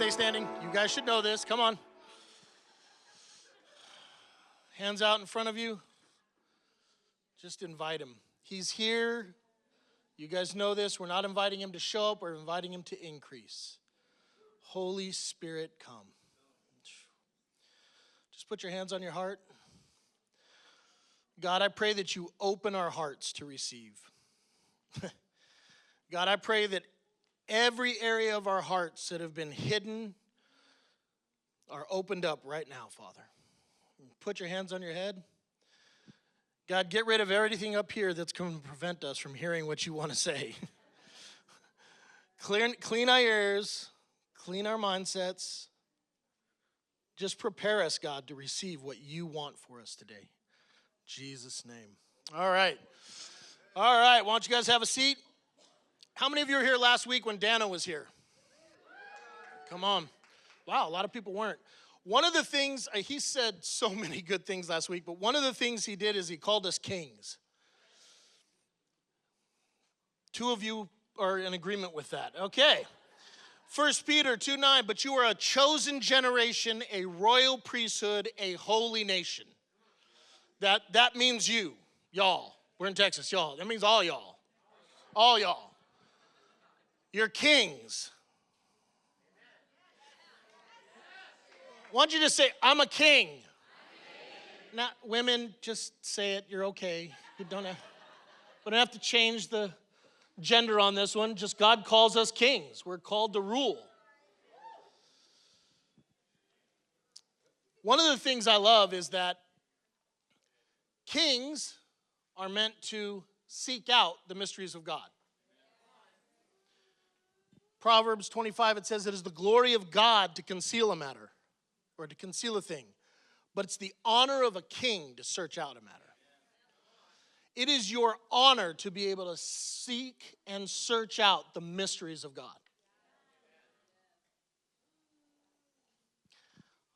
stay standing. You guys should know this. Come on. Hands out in front of you. Just invite him. He's here. You guys know this. We're not inviting him to show up. We're inviting him to increase. Holy Spirit, come. Just put your hands on your heart. God, I pray that you open our hearts to receive. God, I pray that every area of our hearts that have been hidden are opened up right now, Father. Put your hands on your head. God, get rid of everything up here that's going to prevent us from hearing what you want to say. Clean our ears, clean our mindsets. Just prepare us, God, to receive what you want for us today. In Jesus' name. All right. Why don't you guys have a seat? How many of you were here last week when Dana was here? Come on. Wow, a lot of people weren't. One of the things, he said so many good things last week, but one of the things he did is he called us kings. 2 of you are in agreement with that. Okay. 1 Peter 2:9, but you are a chosen generation, a royal priesthood, a holy nation. That means you, y'all. We're in Texas, y'all. That means all y'all. All y'all. You're kings. Why don't you just say, I'm a king? Not women, just say it. You're okay. We don't have to change the gender on this one. Just God calls us kings. We're called to rule. One of the things I love is that kings are meant to seek out the mysteries of God. Proverbs 25, it says, it is the glory of God to conceal a matter, or to conceal a thing, but it's the honor of a king to search out a matter. It is your honor to be able to seek and search out the mysteries of God.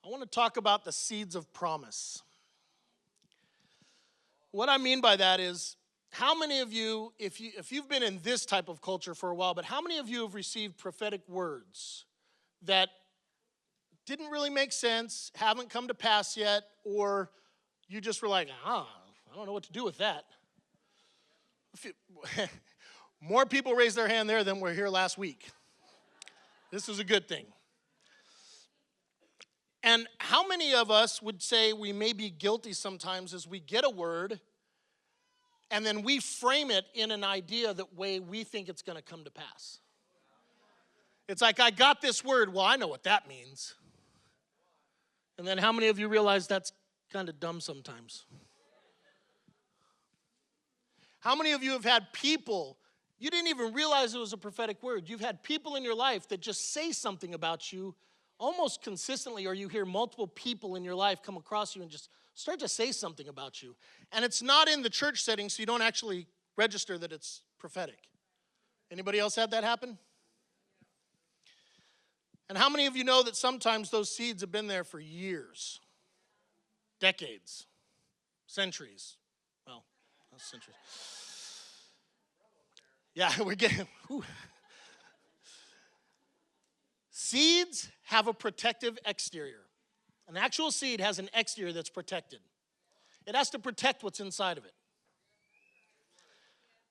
I want to talk about the seeds of promise. What I mean by that is, how many of you, if you've been in this type of culture for a while, but how many of you have received prophetic words that didn't really make sense, haven't come to pass yet, or you just were like, I don't know what to do with that? More people raised their hand there than were here last week. This is a good thing. And how many of us would say we may be guilty sometimes as we get a word and then we frame it in an idea that way we think it's going to come to pass? It's like, I got this word, well, I know what that means. And then how many of you realize that's kind of dumb sometimes? How many of you have had people, you didn't even realize it was a prophetic word. You've had people in your life that just say something about you almost consistently, or you hear multiple people in your life come across you and just start to say something about you. And it's not in the church setting, so you don't actually register that it's prophetic. Anybody else had that happen? And how many of you know that sometimes those seeds have been there for years, decades, centuries? Well, not centuries. Yeah, we're getting, whew. Seeds have a protective exterior. An actual seed has an exterior that's protected. It has to protect what's inside of it.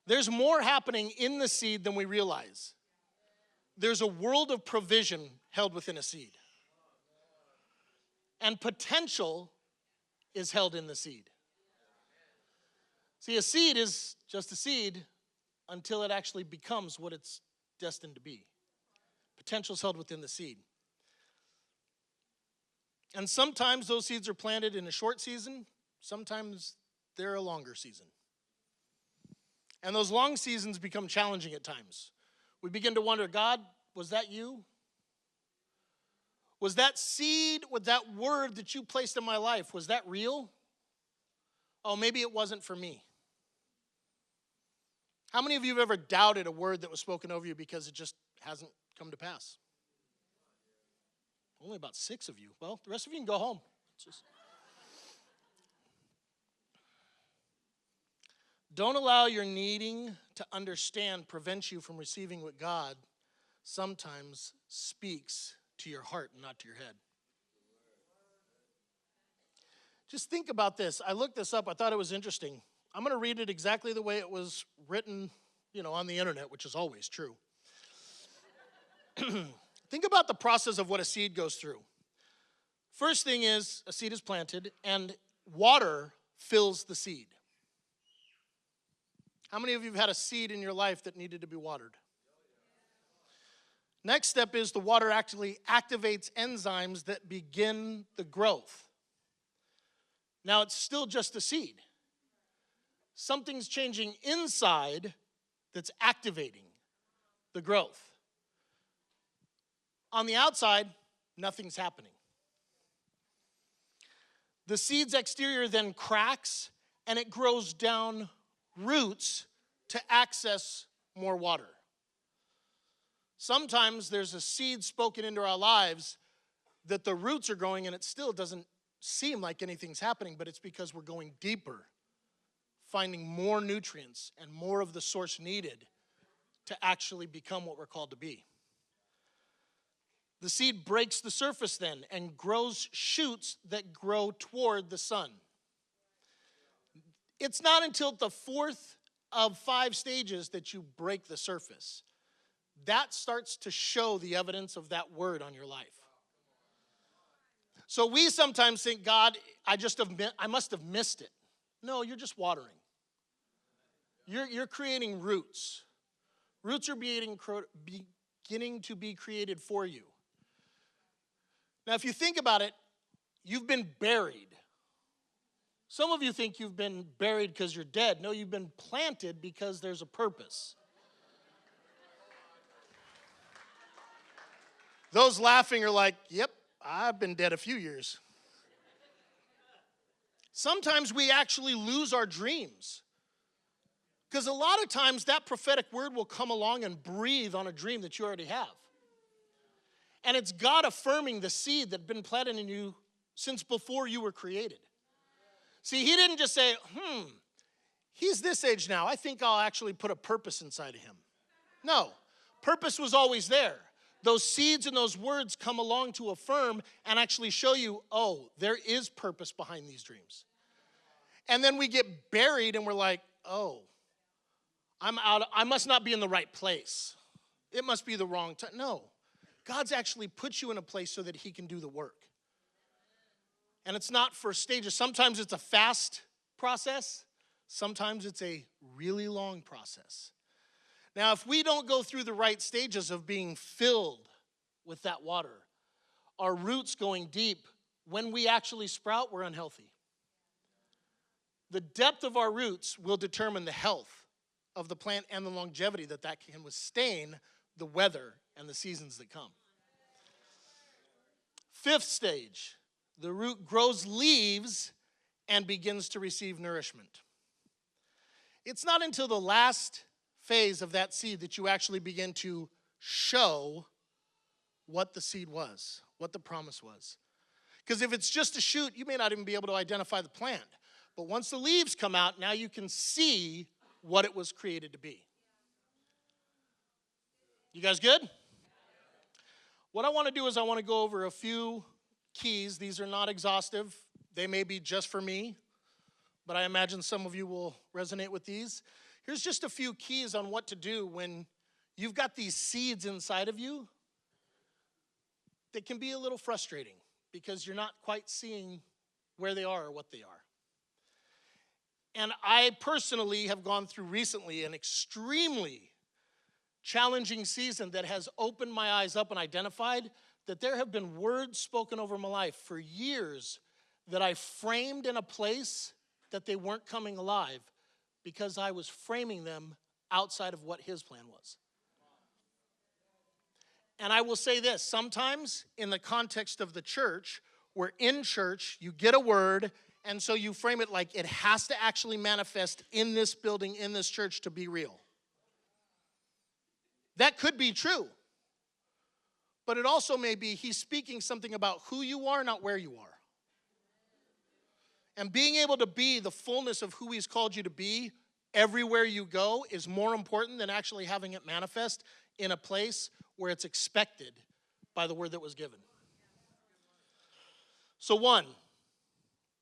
There's more happening in the seed than we realize. There's a world of provision held within a seed. And potential is held in the seed. See, a seed is just a seed until it actually becomes what it's destined to be. Potential is held within the seed. And sometimes those seeds are planted in a short season. Sometimes they're a longer season. And those long seasons become challenging at times. We begin to wonder, God, was that you? Was that seed, was that word that you placed in my life, was that real? Oh, maybe it wasn't for me. How many of you have ever doubted a word that was spoken over you because it just hasn't come to pass? Only about 6 of you. Well, the rest of you can go home. Don't allow your needing to understand prevent you from receiving what God sometimes speaks to your heart and not to your head. Just think about this. I looked this up. I thought it was interesting. I'm going to read it exactly the way it was written, on the internet, which is always true. Think about the process of what a seed goes through. First thing is, a seed is planted, and water fills the seed. How many of you have had a seed in your life that needed to be watered? Next step is the water actually activates enzymes that begin the growth. Now, it's still just a seed. Something's changing inside that's activating the growth. On the outside, nothing's happening. The seed's exterior then cracks, and it grows down roots to access more water. Sometimes there's a seed spoken into our lives that the roots are growing, and it still doesn't seem like anything's happening, but it's because we're going deeper, finding more nutrients and more of the source needed to actually become what we're called to be. The seed breaks the surface then and grows shoots that grow toward the sun. It's not until the fourth of 5 stages that you break the surface. That starts to show the evidence of that word on your life. So we sometimes think, God, I must have missed it. No, you're just watering. You're creating roots. Roots are beginning to be created for you. Now, if you think about it, you've been buried. Some of you think you've been buried because you're dead. No, you've been planted because there's a purpose. Those laughing are like, yep, I've been dead a few years. Sometimes we actually lose our dreams. Because a lot of times that prophetic word will come along and breathe on a dream that you already have. And it's God affirming the seed that's been planted in you since before you were created. See, he didn't just say, he's this age now. I think I'll actually put a purpose inside of him. No, purpose was always there. Those seeds and those words come along to affirm and actually show you, there is purpose behind these dreams. And then we get buried and we're like, I'm out. I must not be in the right place. It must be the wrong time. No, God's actually put you in a place so that he can do the work. And it's not for stages. Sometimes it's a fast process. Sometimes it's a really long process. Now, if we don't go through the right stages of being filled with that water, our roots going deep, when we actually sprout, we're unhealthy. The depth of our roots will determine the health of the plant and the longevity that can withstand the weather and the seasons that come. 5th stage, the root grows leaves and begins to receive nourishment. It's not until the last phase of that seed that you actually begin to show what the seed was, what the promise was. Because if it's just a shoot, you may not even be able to identify the plant. But once the leaves come out, now you can see what it was created to be. You guys good? What I want to do is I want to go over a few keys. These are not exhaustive. They may be just for me, but I imagine some of you will resonate with these. Here's just a few keys on what to do when you've got these seeds inside of you that can be a little frustrating because you're not quite seeing where they are or what they are. And I personally have gone through recently an extremely challenging season that has opened my eyes up and identified that there have been words spoken over my life for years that I framed in a place that they weren't coming alive because I was framing them outside of what his plan was. And I will say this, sometimes in the context of the church, we're in church, you get a word, and so you frame it like it has to actually manifest in this building, in this church to be real. That could be true. But it also may be he's speaking something about who you are, not where you are. And being able to be the fullness of who he's called you to be everywhere you go is more important than actually having it manifest in a place where it's expected by the word that was given. So 1,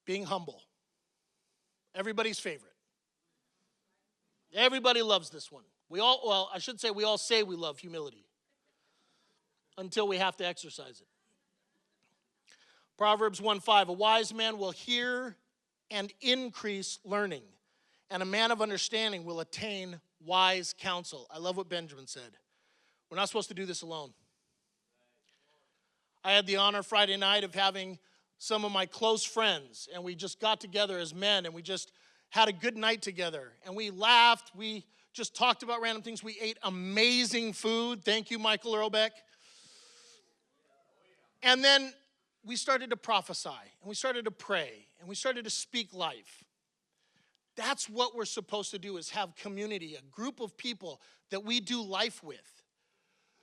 being humble. Everybody's favorite. Everybody loves this one. We all say we love humility until we have to exercise it. Proverbs 1:5, a wise man will hear and increase learning, and a man of understanding will attain wise counsel. I love what Benjamin said. We're not supposed to do this alone. I had the honor Friday night of having some of my close friends, and we just got together as men, and we just had a good night together, and we laughed. We just talked about random things. We ate amazing food. Thank you, Michael Earlbeck. And then we started to prophesy, and we started to pray, and we started to speak life. That's what we're supposed to do, is have community, a group of people that we do life with.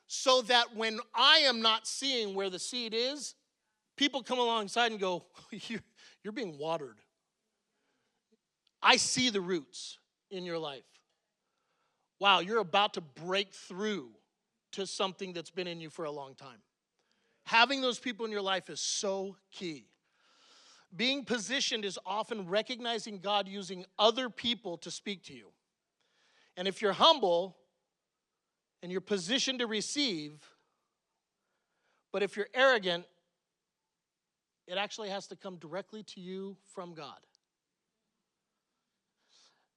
So that when I am not seeing where the seed is, people come alongside and go, you're being watered. I see the roots in your life. Wow, you're about to break through to something that's been in you for a long time. Having those people in your life is so key. Being positioned is often recognizing God using other people to speak to you. And if you're humble and you're positioned to receive, but if you're arrogant, it actually has to come directly to you from God.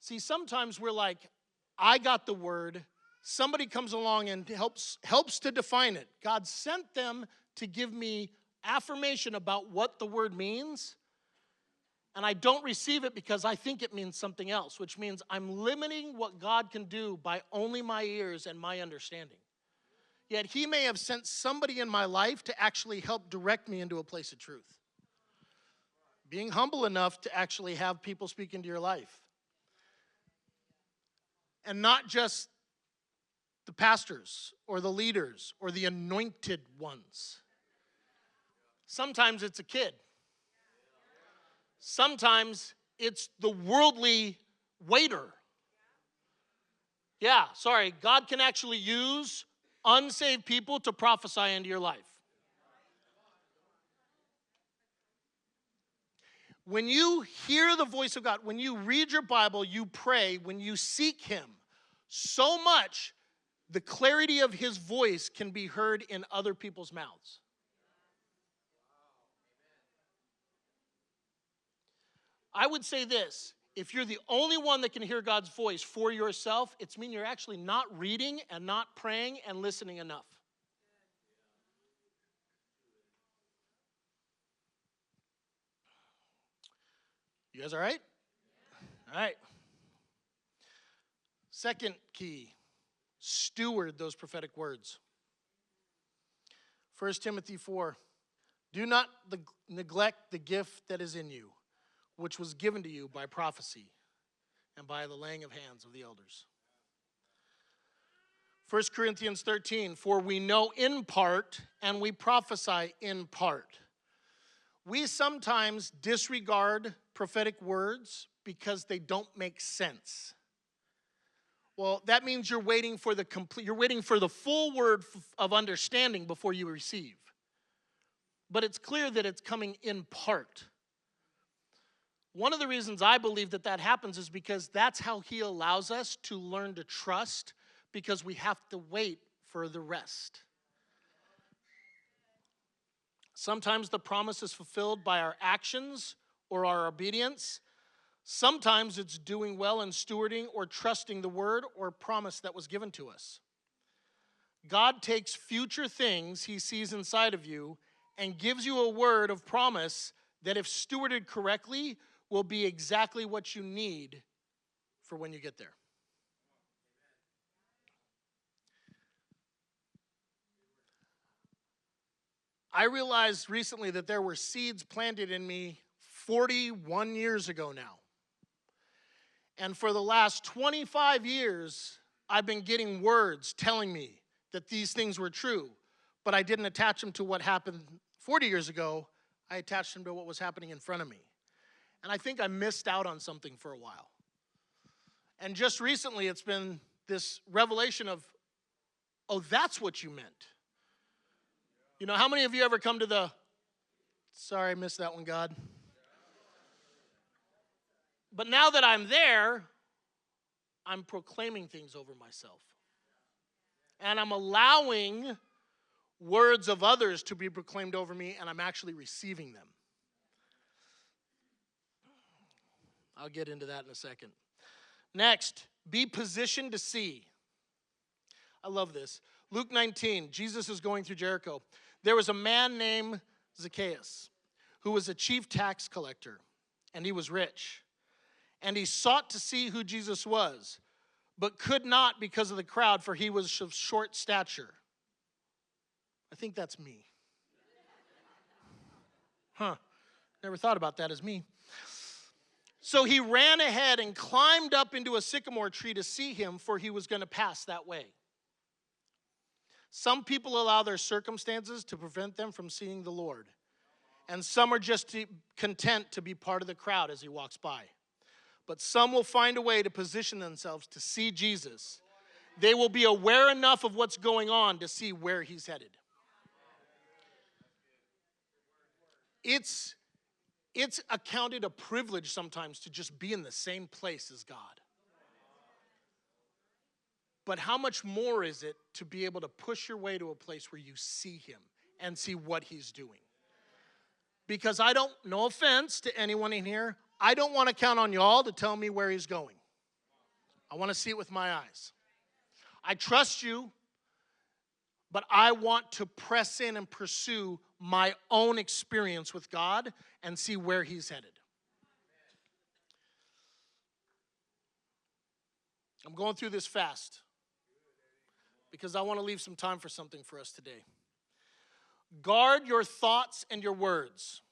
See, sometimes we're like, I got the word. Somebody comes along and helps to define it. God sent them to give me affirmation about what the word means, and I don't receive it because I think it means something else, which means I'm limiting what God can do by only my ears and my understanding. Yet he may have sent somebody in my life to actually help direct me into a place of truth. Being humble enough to actually have people speak into your life. And not just the pastors or the leaders or the anointed ones. Sometimes it's a kid. Sometimes it's the worldly waiter. Yeah, sorry. God can actually use unsaved people to prophesy into your life. When you hear the voice of God, when you read your Bible, you pray, when you seek him, so much the clarity of his voice can be heard in other people's mouths. I would say this, if you're the only one that can hear God's voice for yourself, it's mean you're actually not reading and not praying and listening enough. You guys all right? All right. Second key, steward those prophetic words. 1 Timothy 4, do not neglect the gift that is in you, which was given to you by prophecy and by the laying of hands of the elders. 1 Corinthians 13, for we know in part and we prophesy in part. We sometimes disregard prophetic words because they don't make sense. Well, that means you're waiting for the full word of understanding before you receive. But it's clear that it's coming in part. One of the reasons I believe that happens is because that's how he allows us to learn to trust, because we have to wait for the rest. Sometimes the promise is fulfilled by our actions or our obedience. Sometimes it's doing well and stewarding or trusting the word or promise that was given to us. God takes future things he sees inside of you and gives you a word of promise that, if stewarded correctly, will be exactly what you need for when you get there. I realized recently that there were seeds planted in me 41 years ago now. And for the last 25 years, I've been getting words telling me that these things were true, but I didn't attach them to what happened 40 years ago. I attached them to what was happening in front of me. And I think I missed out on something for a while. And just recently, it's been this revelation of, oh, that's what you meant. You know, how many of you ever come to the, sorry, I missed that one, God. But now that I'm there, I'm proclaiming things over myself. And I'm allowing words of others to be proclaimed over me, and I'm actually receiving them. I'll get into that in a second. Next, be positioned to see. I love this. Luke 19, Jesus is going through Jericho. There was a man named Zacchaeus who was a chief tax collector, and he was rich. And he sought to see who Jesus was, but could not because of the crowd, for he was of short stature. I think that's me. Never thought about that as me. So he ran ahead and climbed up into a sycamore tree to see him, for he was going to pass that way. Some people allow their circumstances to prevent them from seeing the Lord. And some are just content to be part of the crowd as he walks by. But some will find a way to position themselves to see Jesus. They will be aware enough of what's going on to see where he's headed. It's accounted a privilege sometimes to just be in the same place as God. But how much more is it to be able to push your way to a place where you see him and see what he's doing? Because no offense to anyone in here, I don't want to count on y'all to tell me where he's going. I want to see it with my eyes. I trust you, but I want to press in and pursue my own experience with God and see where he's headed. I'm going through this fast because I want to leave some time for something for us today. Guard your thoughts and your words.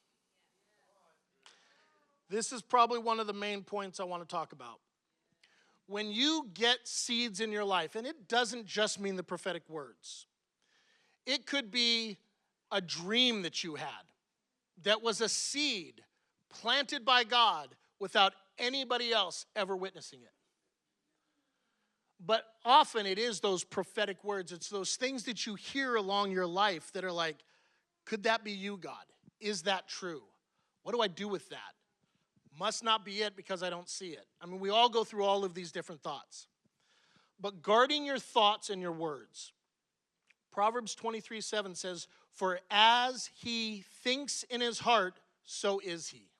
This is probably one of the main points I want to talk about. When you get seeds in your life, and it doesn't just mean the prophetic words. It could be a dream that you had that was a seed planted by God without anybody else ever witnessing it. But often it is those prophetic words. It's those things that you hear along your life that are like, could that be you, God? Is that true? What do I do with that? Must not be it because I don't see it. I mean, we all go through all of these different thoughts. But guarding your thoughts and your words. Proverbs 23:7 says, for as he thinks in his heart, so is he.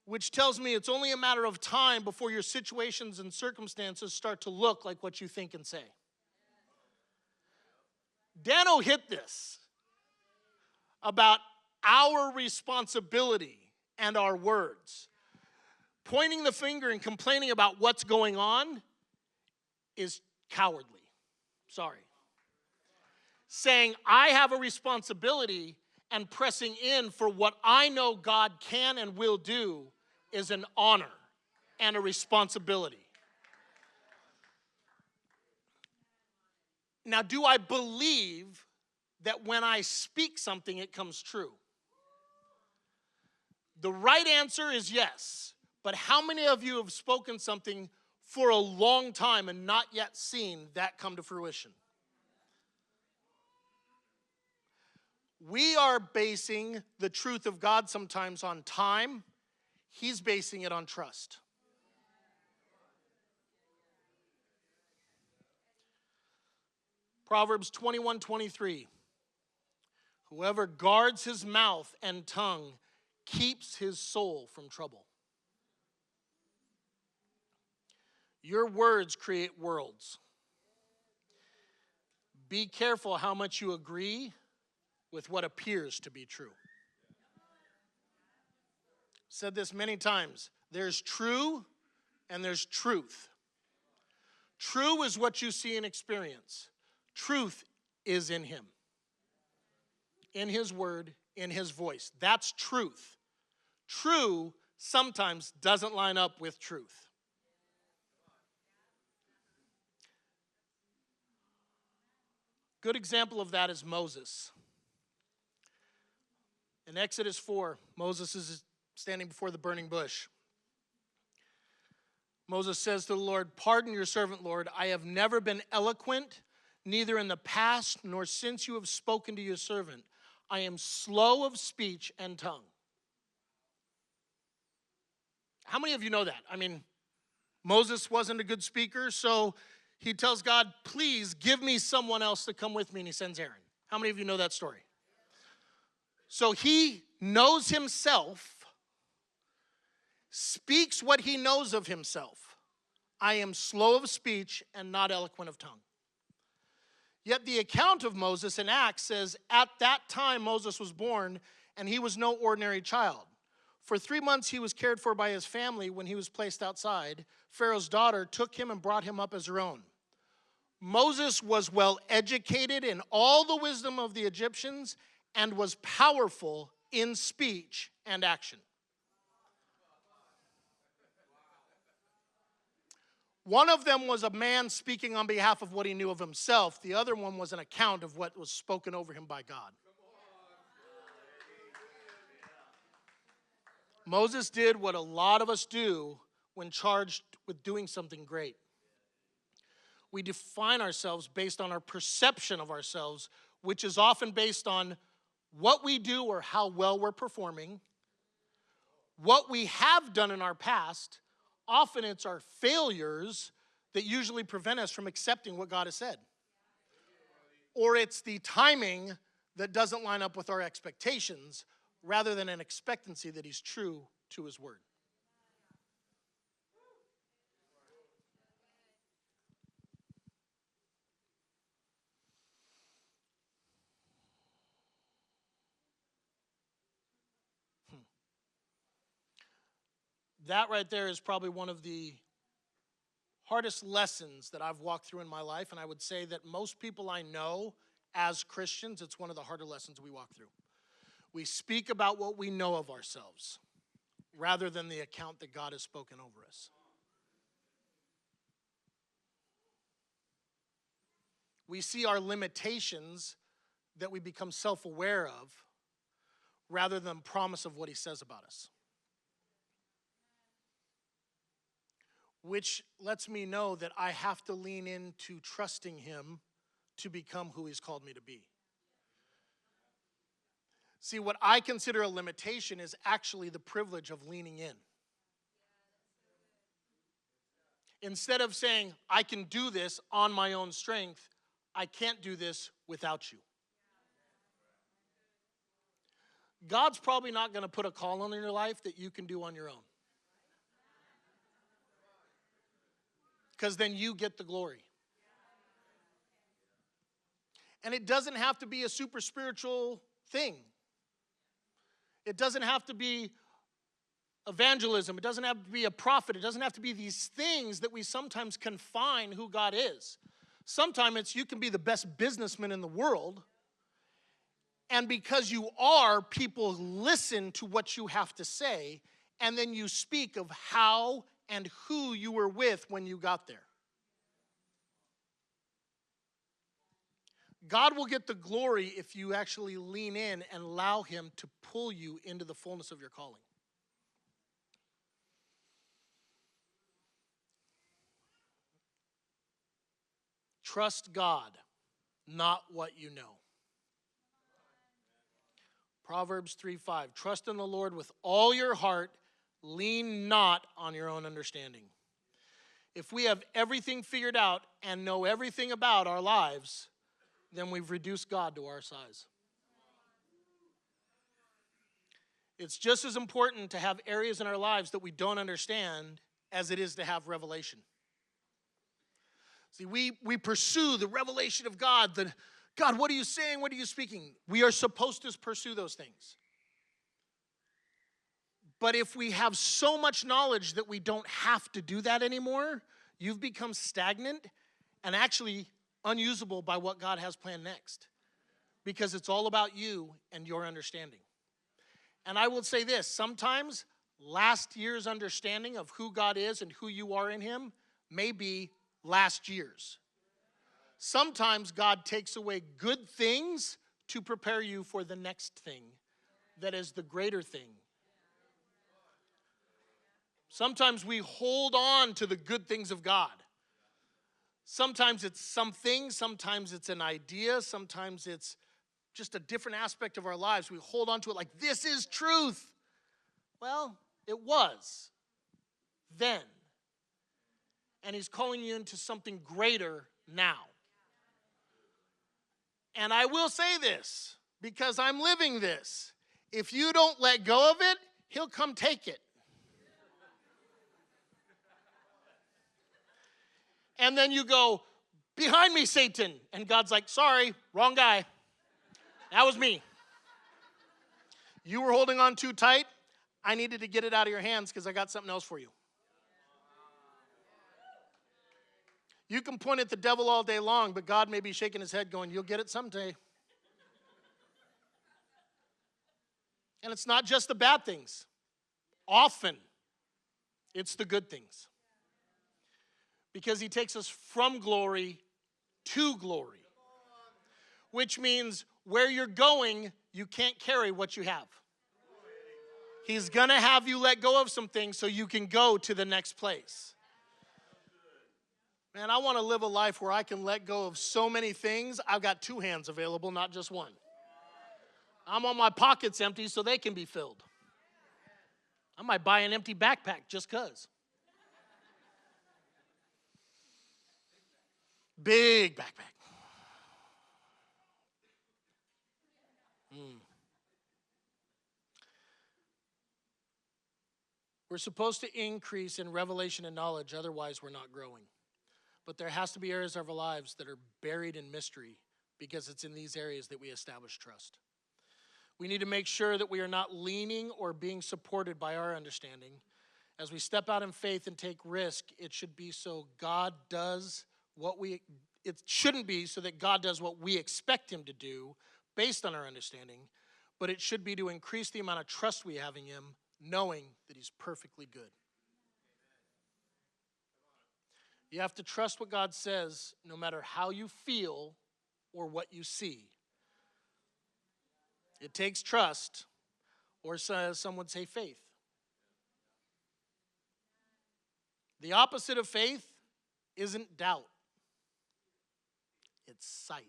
Which tells me it's only a matter of time before your situations and circumstances start to look like what you think and say. Dano hit this about our responsibility and our words. Pointing the finger and complaining about what's going on is cowardly. Sorry. Saying I have a responsibility and pressing in for what I know God can and will do is an honor and a responsibility. Now, do I believe that when I speak something, it comes true? The right answer is yes. But how many of you have spoken something for a long time and not yet seen that come to fruition? We are basing the truth of God sometimes on time. He's basing it on trust. Proverbs 21:23. Whoever guards his mouth and tongue keeps his soul from trouble. Your words create worlds. Be careful how much you agree with what appears to be true. Said this many times. There's true and there's truth. True is what you see and experience. Truth is in him. In his word, in his voice. That's truth. True sometimes doesn't line up with truth. Good example of that is Moses. In Exodus 4, Moses is standing before the burning bush. Moses says to the Lord, pardon your servant, Lord. I have never been eloquent, neither in the past nor since you have spoken to your servant. I am slow of speech and tongue. How many of you know that? I mean, Moses wasn't a good speaker, so he tells God, please give me someone else to come with me, and he sends Aaron. How many of you know that story? So he knows himself, speaks what he knows of himself. I am slow of speech and not eloquent of tongue. Yet the account of Moses in Acts says, at that time Moses was born, and he was no ordinary child. For 3 months he was cared for by his family. When he was placed outside, Pharaoh's daughter took him and brought him up as her own. Moses was well educated in all the wisdom of the Egyptians and was powerful in speech and action. One of them was a man speaking on behalf of what he knew of himself. The other one was an account of what was spoken over him by God. Moses did what a lot of us do when charged with doing something great. We define ourselves based on our perception of ourselves, which is often based on what we do or how well we're performing, what we have done in our past. Often it's our failures that usually prevent us from accepting what God has said. Or it's the timing that doesn't line up with our expectations rather than an expectancy that he's true to his word. That right there is probably one of the hardest lessons that I've walked through in my life, and I would say that most people I know as Christians, it's one of the harder lessons we walk through. We speak about what we know of ourselves rather than the account that God has spoken over us. We see our limitations that we become self-aware of rather than promise of what he says about us. Which lets me know that I have to lean into trusting him to become who he's called me to be. See, what I consider a limitation is actually the privilege of leaning in. Instead of saying, I can do this on my own strength, I can't do this without you. God's probably not going to put a call on your life that you can do on your own. Because then you get the glory. And it doesn't have to be a super spiritual thing. It doesn't have to be evangelism. It doesn't have to be a prophet. It doesn't have to be these things that we sometimes confine who God is. Sometimes it's you can be the best businessman in the world, and because you are, people listen to what you have to say, and then you speak of how and who you were with when you got there. God will get the glory if you actually lean in and allow him to pull you into the fullness of your calling. Trust God, not what you know. Proverbs 3:5. Trust in the Lord with all your heart. Lean not on your own understanding. If we have everything figured out and know everything about our lives, then we've reduced God to our size. It's just as important to have areas in our lives that we don't understand as it is to have revelation. See, we pursue the revelation of God. God, what are you saying? What are you speaking? We are supposed to pursue those things. But if we have so much knowledge that we don't have to do that anymore, you've become stagnant and actually unusable by what God has planned next. Because it's all about you and your understanding. And I will say this, sometimes last year's understanding of who God is and who you are in him may be last year's. Sometimes God takes away good things to prepare you for the next thing that is the greater thing. Sometimes we hold on to the good things of God. Sometimes it's something, sometimes it's an idea, sometimes it's just a different aspect of our lives. We hold on to it like, this is truth. Well, it was then. And he's calling you into something greater now. And I will say this, because I'm living this. If you don't let go of it, he'll come take it. And then you go, behind me, Satan. And God's like, sorry, wrong guy. That was me. You were holding on too tight. I needed to get it out of your hands because I got something else for you. You can point at the devil all day long, but God may be shaking his head going, you'll get it someday. And it's not just the bad things. Often, it's the good things. Because he takes us from glory to glory. Which means where you're going, you can't carry what you have. He's going to have you let go of some things so you can go to the next place. Man, I want to live a life where I can let go of so many things. I've got two hands available, not just one. I'm on my pockets empty so they can be filled. I might buy an empty backpack just because. Big backpack. We're supposed to increase in revelation and knowledge, otherwise we're not growing. But there has to be areas of our lives that are buried in mystery because it's in these areas that we establish trust. We need to make sure that we are not leaning or being supported by our understanding. As we step out in faith and take risk, it should be so God does what it shouldn't be so that God does what we expect him to do based on our understanding, but it should be to increase the amount of trust we have in him, knowing that he's perfectly good. You have to trust what God says no matter how you feel or what you see. It takes trust, or some would say faith. The opposite of faith isn't doubt. It's sight.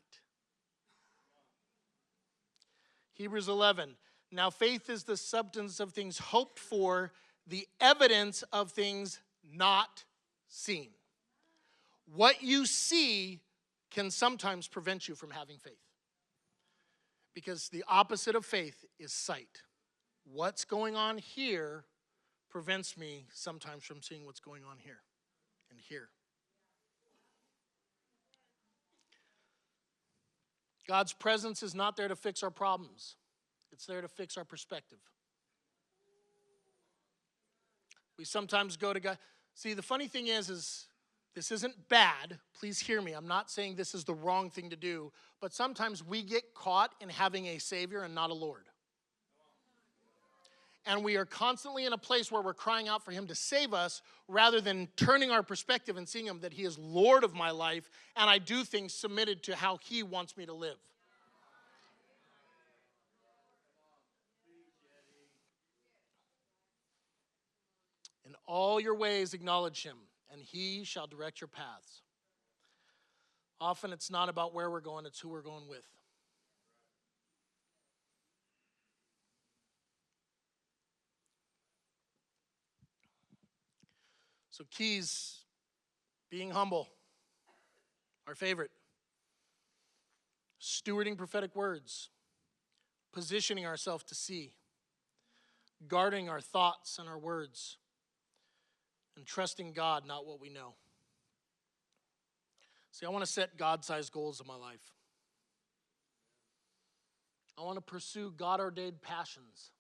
Hebrews 11. Now faith is the substance of things hoped for, the evidence of things not seen. What you see can sometimes prevent you from having faith. Because the opposite of faith is sight. What's going on here prevents me sometimes from seeing what's going on here and here. God's presence is not there to fix our problems. It's there to fix our perspective. We sometimes go to God. See, the funny thing is this isn't bad. Please hear me. I'm not saying this is the wrong thing to do. But sometimes we get caught in having a Savior and not a Lord. And we are constantly in a place where we're crying out for him to save us rather than turning our perspective and seeing him that he is Lord of my life and I do things submitted to how he wants me to live. In all your ways acknowledge him, and he shall direct your paths. Often it's not about where we're going, it's who we're going with. So keys, being humble, our favorite. Stewarding prophetic words, positioning ourselves to see, guarding our thoughts and our words, and trusting God, not what we know. See, I want to set God-sized goals in my life. I want to pursue God-ordained passions.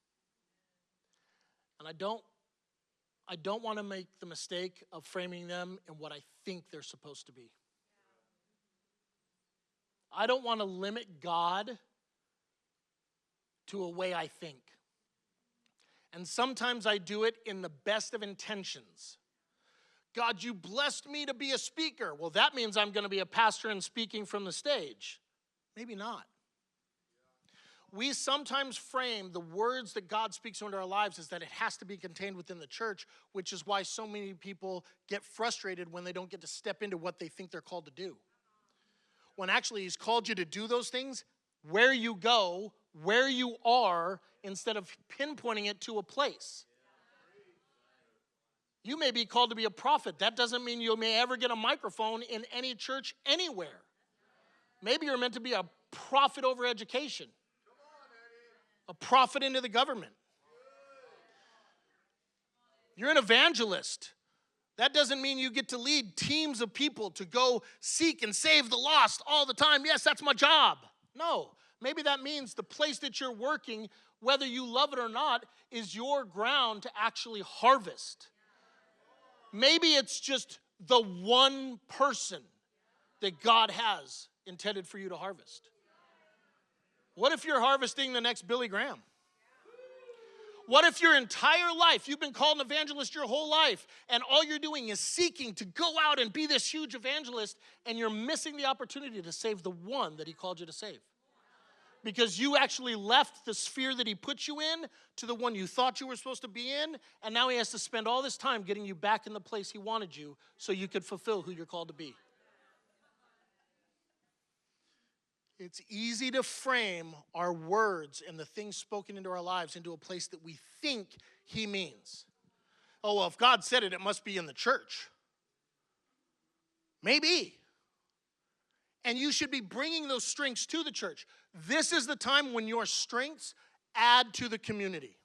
And I don't want to make the mistake of framing them in what I think they're supposed to be. I don't want to limit God to a way I think. And sometimes I do it in the best of intentions. God, you blessed me to be a speaker. Well, that means I'm going to be a pastor and speaking from the stage. Maybe not. We sometimes frame the words that God speaks into our lives as that it has to be contained within the church, which is why so many people get frustrated when they don't get to step into what they think they're called to do. When actually he's called you to do those things where you go, where you are, instead of pinpointing it to a place. You may be called to be a prophet. That doesn't mean you may ever get a microphone in any church anywhere. Maybe you're meant to be a prophet over education, a prophet into the government. You're an evangelist. That doesn't mean you get to lead teams of people to go seek and save the lost all the time. Yes, that's my job. No, maybe that means the place that you're working, whether you love it or not, is your ground to actually harvest. Maybe it's just the one person that God has intended for you to harvest. What if you're harvesting the next Billy Graham? What if your entire life, you've been called an evangelist your whole life, and all you're doing is seeking to go out and be this huge evangelist, and you're missing the opportunity to save the one that he called you to save? Because you actually left the sphere that he put you in to the one you thought you were supposed to be in, and now he has to spend all this time getting you back in the place he wanted you so you could fulfill who you're called to be. It's easy to frame our words and the things spoken into our lives into a place that we think he means. Oh, well, if God said it, it must be in the church. Maybe. And you should be bringing those strengths to the church. This is the time when your strengths add to the community.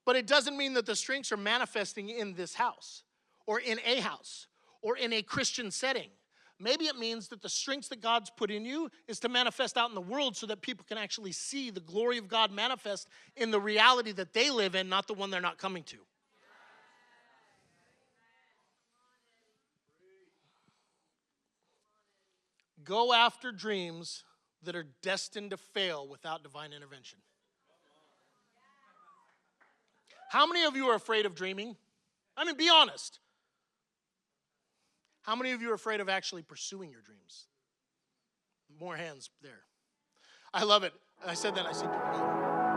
But it doesn't mean that the strengths are manifesting in this house or in a house or in a Christian setting. Maybe it means that the strengths that God's put in you is to manifest out in the world so that people can actually see the glory of God manifest in the reality that they live in, not the one they're not coming to. Go after dreams that are destined to fail without divine intervention. How many of you are afraid of dreaming? I mean, be honest. How many of you are afraid of actually pursuing your dreams? More hands there. I love it. I said that, I see people go.